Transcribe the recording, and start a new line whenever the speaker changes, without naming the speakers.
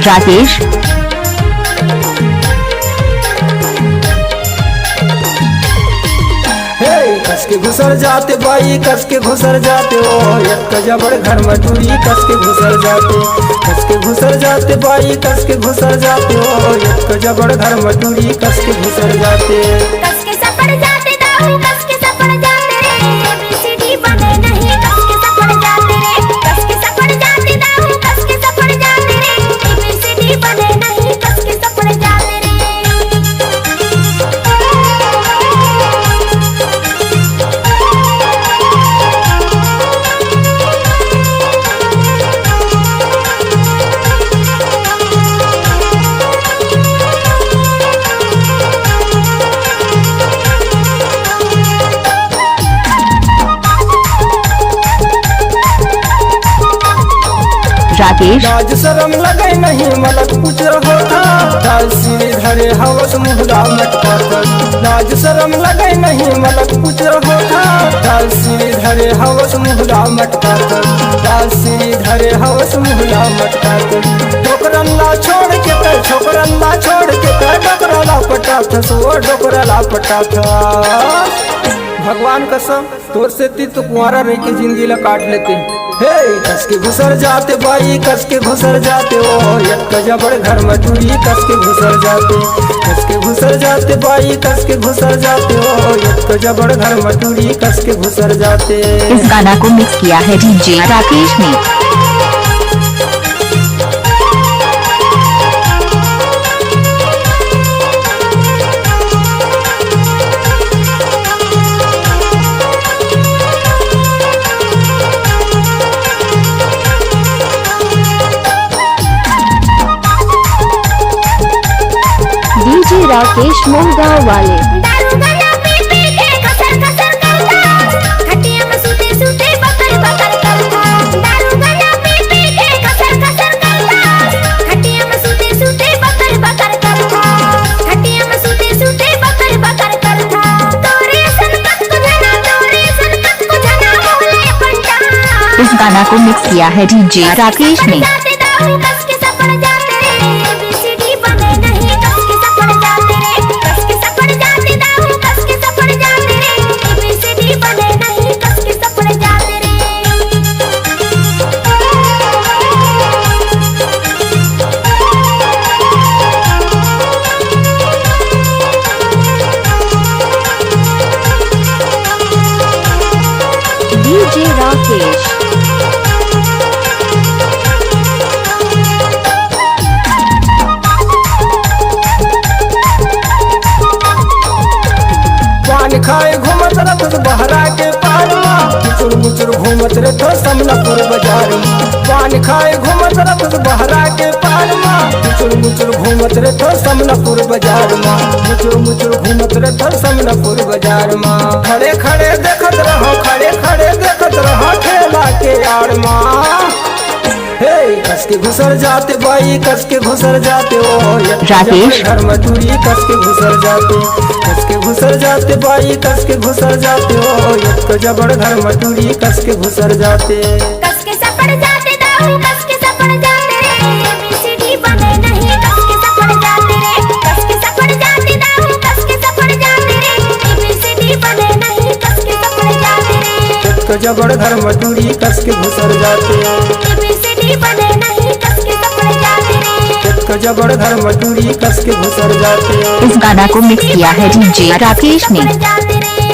राकेश
कस के घुसर जाते बाई कस के घुसर जाते ओ एक जबड़ घर मटूरी कस के घुसर जाते कस के घुसर जाते बाई कस के घुसर जाते ओ एक जबड़ घर मटूरी कस के घुसर जाते
कस के सफर जाते दाऊ कस के सफर जाते रे एबीसीडी बने नहीं कस के सफर जाते रे कस के सफर जाते दाऊ कस के सफर जाते रे एबीसीडी बने नहीं कस के सफर जाते रे।
राकेश
लाज शरम लगे नहीं मलक पूछ रहो था दाल सिर धरे हवस मुहला मटका लाज शरम लगे नहीं मलक पूछ रहो था दाल सिर धरे हवस मुहला मटका दाल सिर धरे हवस मुहला मटका ठोकरल्ला छोड़ के कर ठोकरल्ला छोड़ के कर डोकरला पटा था सो डोकरला पटा था। भगवान कसम तोर से ती तो कुंवारा रह के जिंदगी ला काट लेते हे कस के घुसर जाते बाई कस के घुसर जाते ओ एक जबड़ घर मटूरी कस के घुसर जाते कस के घुसर जाते बाई कस के घुसर जाते ओ एक जबड़ घर मटूरी कस के घुसर जाते।
इस गाना को मिक्स किया है डीजे राकेश ने। डीजे राकेश मोहगांव वाले
दारू गला पी पी के कसर कसर करता खटिया में सूते सूते बकर बकर करता दारू गला पी पी के कसर कसर करता खटिया में सूते सूते बकर बकर करता खटिया में सूते सूते बकर बकर करता तोरे सनकत को जना बोले पंटा।
इस गाना को मिक्स किया है डीजे राकेश ने।
जाते दाऊ कस के सफर जाते रे एबीसीडी बने नहीं कस के सफर जाते रे कस के सफर जाते दाऊ कस के सफर जाते रे एबीसीडी बने नहीं कस के सफर जाते रे।
डीजे राकेश
पान खाए घूमत रथ बहरा के पारमा मुचुर मुचुर घूमत रथ समनापुर बाजार पान खाए घूमत रथ बहरा के पारमा मुचुर मुचुर घूमत रथ समनापुर बाजार मुचुर मुचुर घूमत रथ समनापुर बाजार खड़े खड़े देखत रहो खड़े खड़े देखत रहो ठेला के आड़ हे कस के घुसर जाते बाई कस के घुसर जाते ओ
राकेश
घर मटूरी कस के घुसर जाते कस के घुसर जाते बाई कस के घुसर जाते ओ एक जबड़ घर मटूरी कस के घुसर जाते।
कस के सफर जाते दाऊ कस के सफर जाते रे एबीसीडी बने नहीं कस के सफर जाते रे कस के सफर जाते दाऊ कस के सफर जाते रे एबीसीडी बने नहीं कस के सफर जाते रे
एक जबड़ घर मटूरी कस के घुसर जाते
एबीसीडी बने नहीं कस के सफर जाते रे
एक जबड़ घर मटूरी कस के घुसर जाते।
इस गाना को मिक्स किया है डीजे राकेश ने।
जाते रे।